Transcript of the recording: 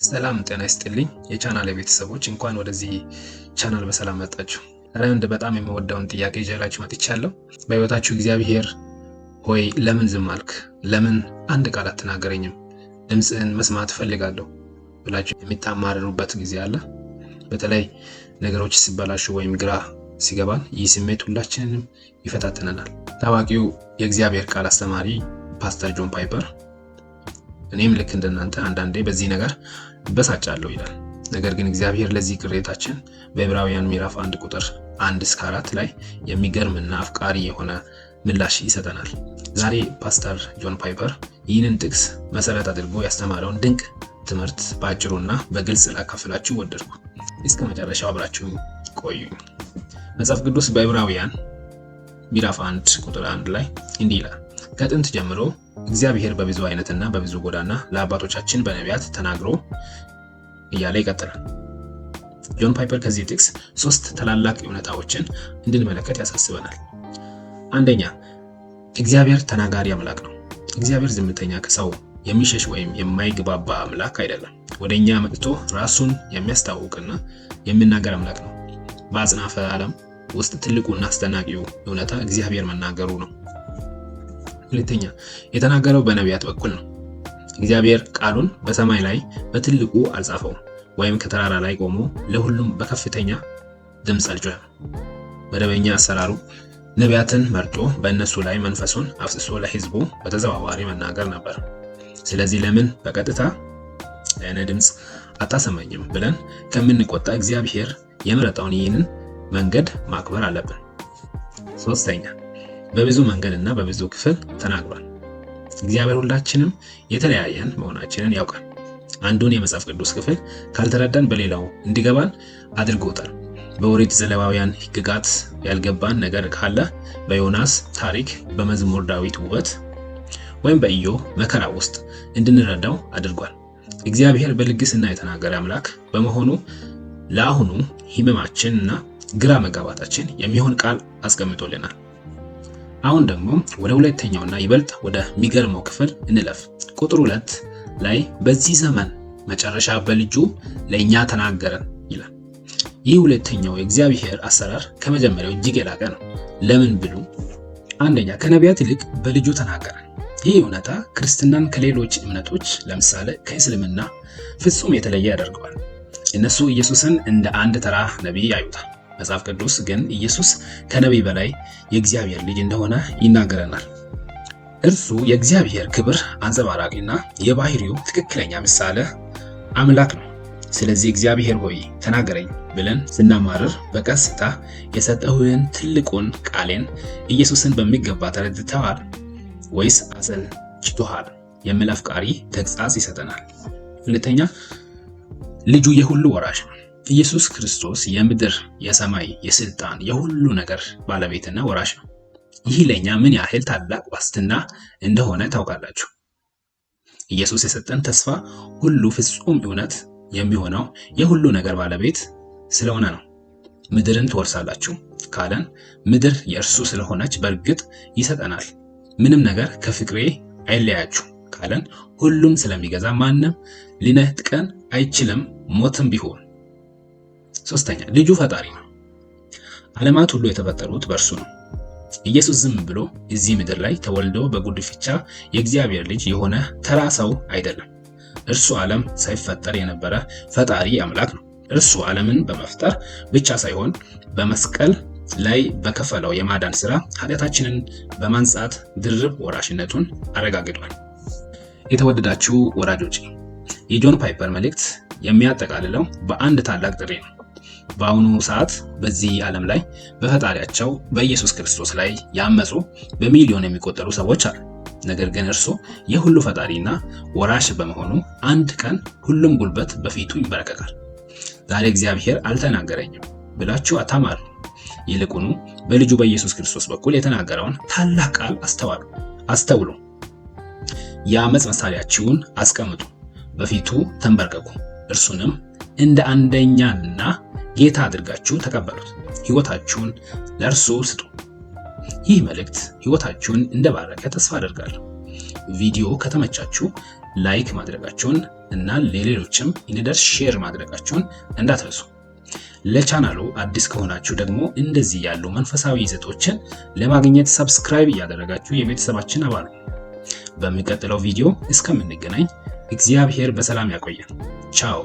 ሰላም ጤና ይስጥልኝ የቻናል ቤተሰቦች እንኳን ወደዚህ ቻናል በሰላም መጣችሁ። ዛሬ በጣም የምወደውን ጥያቄ ይዤላችሁ መጥቻለሁ። በህይወታችሁ እግዚአብሔር ሆይ ለምን ዝም አልክ? ለምን አንድ ቃል አትናገረኝም? ድምፅህን መስማት ፈልጋለሁ ብላችሁ የሚታማርሩበት ጊዜ አለ። በተለይ ነገሮች ሲበላሹ ወይም ግራ ሲገባን ይህ ስሜት ሁላችንንም ይፈታተነናል። ታዋቂው የእግዚአብሔር ቃል አስተማሪ ፓስተር ጆን ፓይፐር እኔም ልክ እንደናንተ አንዳንዴ በዚህ ነገር በሳጫለሁ ይላል። ነገር ግን እግዚአብሔር ለዚህ ቅሬታችን በዕብራውያን ምዕራፍ 1 ቁጥር 1-4 ላይ የሚገርምና አፍቃሪ የሆነ ምላሽ ይሰጠናል። ዛሬ ፓስተር ጆን ፓይፐር ይህንን ጥቅስ መሰረት አድርጎ ያስተማረውን ድንቅ ትምህርት በአጭሩና በግልጽ ላካፍላችሁ ወደድኩ። እስከ መጨረሻው አብራችሁ ቆዩ። መጽሐፍ ቅዱስ በዕብራውያን ምዕራፍ 1 ቁጥር 1 ላይ እንዲህ ይላል፣ ከጥንት ጀምሮ እግዚአብሔር በብዙ አይነትና በብዙ ጎዳና ለአባቶቻችን በነቢያት ተናግሮ እያለ ይቀጥላል። ጆን ፓይፐር ከዚህ ጥቅስ 3 ታላላቅ እውነታዎችን እንድንመለከት ያሳስበናል። አንደኛ፣ እግዚአብሔር ተናጋሪ አምላክ ነው። እግዚአብሔር ዝምተኛ፣ ከሰው የሚሸሽ ወይም የማይግባባ አምላክ አይደለም። ወደኛ መጥቶ ራሱን የሚያስታውቅና የሚናገር አምላክ ነው። በአጽናፈ ዓለም ውስጥ ትልቁና አስደናቂው እውነታ እግዚአብሔር መናገሩ ነው። ሁለተኛ፣ የተናገረው በነቢያት በኩል ነው። እግዚአብሔር ቃሉን በሰማይ ላይ በትልቁ አልጻፈውም ወይም ከተራራ ላይ ቆሞ ለሁሉም በከፍተኛ ድምፅ አልጮኸም። መደበኛ አሰራሩ ነቢያትን መርጦ በእነሱ ላይ መንፈሱን አፍስሶ ለሕዝቡ በተዘዋዋሪ መናገር ነበር። ስለዚህ ለምን በቀጥታ ለእኔ ድምፅ አታሰማኝም ብለን ከምንቆጣ እግዚአብሔር የመረጠውን ይህንን መንገድ ማክበር አለብን። ሶስተኛ፣ በብዙ መንገድና በብዙ ክፍል ተናግሯል። እግዚአብሔር ሁላችንም የተለያየን መሆናችንን ያውቃል። አንዱን የመጽሐፍ ቅዱስ ክፍል ካልተረዳን በሌላው እንዲገባን አድርጎታል። በኦሪት ዘሌዋውያን ሕግጋት ያልገባን ነገር ካለ በዮናስ ታሪክ፣ በመዝሙር ዳዊት ውበት ወይም በኢዮብ መከራ ውስጥ እንድንረዳው አድርጓል። እግዚአብሔር በልግስና የተናገረ አምላክ በመሆኑ ለአሁኑ ሕመማችንና ግራ መጋባታችን የሚሆን ቃል አስቀምጦልናል። አሁን ደግሞ ወደ ሁለተኛውና ይበልጥ ወደሚገርመው ክፍል እንለፍ። ቁጥር 2 ላይ በዚህ ዘመን መጨረሻ በልጁ ለእኛ ተናገረን ይላል። ይህ ሁለተኛው የእግዚአብሔር አሰራር ከመጀመሪያው እጅግ የላቀ ነው። ለምን ብሉ፣ አንደኛ ከነቢያት ይልቅ በልጁ ተናገረን። ይህ እውነታ ክርስትናን ከሌሎች እምነቶች ለምሳሌ ከእስልምና ፍጹም የተለየ ያደርገዋል። እነሱ ኢየሱስን እንደ አንድ ተራ ነቢይ ያዩታል። መጽሐፍ ቅዱስ ግን ኢየሱስ ከነቢይ በላይ የእግዚአብሔር ልጅ እንደሆነ ይናገረናል። እርሱ የእግዚአብሔር ክብር አንጸባራቂና የባህሪው ትክክለኛ ምሳሌ አምላክ ነው። ስለዚህ እግዚአብሔር ሆይ ተናገረኝ ብለን ስናማርር በቀስታ የሰጠሁህን ትልቁን ቃሌን ኢየሱስን በሚገባ ተረድተዋል ወይስ አሰልችቶሃል የሚል አፍቃሪ ተግሣጽ ይሰጠናል። ሁለተኛ፣ ልጁ የሁሉ ወራሽ ነው። ኢየሱስ ክርስቶስ የምድር የሰማይ የስልጣን የሁሉ ነገር ባለቤትና ወራሽ ነው። ይህ ለኛ ምን ያህል ታላቅ ዋስትና እንደሆነ ታውቃላችሁ። ኢየሱስ የሰጠን ተስፋ ሁሉ ፍጹም እውነት የሚሆነው የሁሉ ነገር ባለቤት ስለሆነ ነው። ምድርን ትወርሳላችሁ ካለን ምድር የእርሱ ስለሆነች በእርግጥ ይሰጠናል። ምንም ነገር ከፍቅሬ አይለያችሁ ካለን ሁሉም ስለሚገዛ ማንም ሊነጥቀን አይችልም፣ ሞትም ቢሆን። ሶስተኛ፣ ልጁ ፈጣሪ ነው። ዓለማት ሁሉ የተፈጠሩት በእርሱ ነው። ኢየሱስ ዝም ብሎ እዚህ ምድር ላይ ተወልዶ በጉድፍቻ የእግዚአብሔር ልጅ የሆነ ተራ ሰው አይደለም። እርሱ ዓለም ሳይፈጠር የነበረ ፈጣሪ አምላክ ነው። እርሱ ዓለምን በመፍጠር ብቻ ሳይሆን በመስቀል ላይ በከፈለው የማዳን ሥራ ኃጢአታችንን በማንጻት ድርብ ወራሽነቱን አረጋግጧል። የተወደዳችሁ ወዳጆቼ፣ የጆን ፓይፐር መልእክት የሚያጠቃልለው በአንድ ታላቅ ጥሪ ነው። በአሁኑ ሰዓት በዚህ ዓለም ላይ በፈጣሪያቸው በኢየሱስ ክርስቶስ ላይ ያመፁ በሚሊዮን የሚቆጠሩ ሰዎች አሉ። ነገር ግን እርሱ የሁሉ ፈጣሪና ወራሽ በመሆኑ አንድ ቀን ሁሉም ጉልበት በፊቱ ይንበረከካል። ዛሬ እግዚአብሔር አልተናገረኝም ብላችሁ አታማሩ። ይልቁኑ በልጁ በኢየሱስ ክርስቶስ በኩል የተናገረውን ታላቅ ቃል አስተውሉ። የአመፅ መሳሪያችሁን አስቀምጡ፣ በፊቱ ተንበርከኩ፣ እርሱንም እንደ አንደኛና ጌታ አድርጋችሁ ተቀበሉት። ሕይወታችሁን ለእርሱ ስጡ። ይህ መልእክት ሕይወታችሁን እንደባረከ ተስፋ አደርጋለሁ። ቪዲዮ ከተመቻችሁ ላይክ ማድረጋችሁን እና ለሌሎችም እንዲደርስ ሼር ማድረጋችሁን እንዳትረሱ። ለቻናሉ አዲስ ከሆናችሁ ደግሞ እንደዚህ ያሉ መንፈሳዊ ይዘቶችን ለማግኘት ሰብስክራይብ እያደረጋችሁ የቤተሰባችን አባል። በሚቀጥለው ቪዲዮ እስከምንገናኝ እግዚአብሔር በሰላም ያቆየን። ቻው።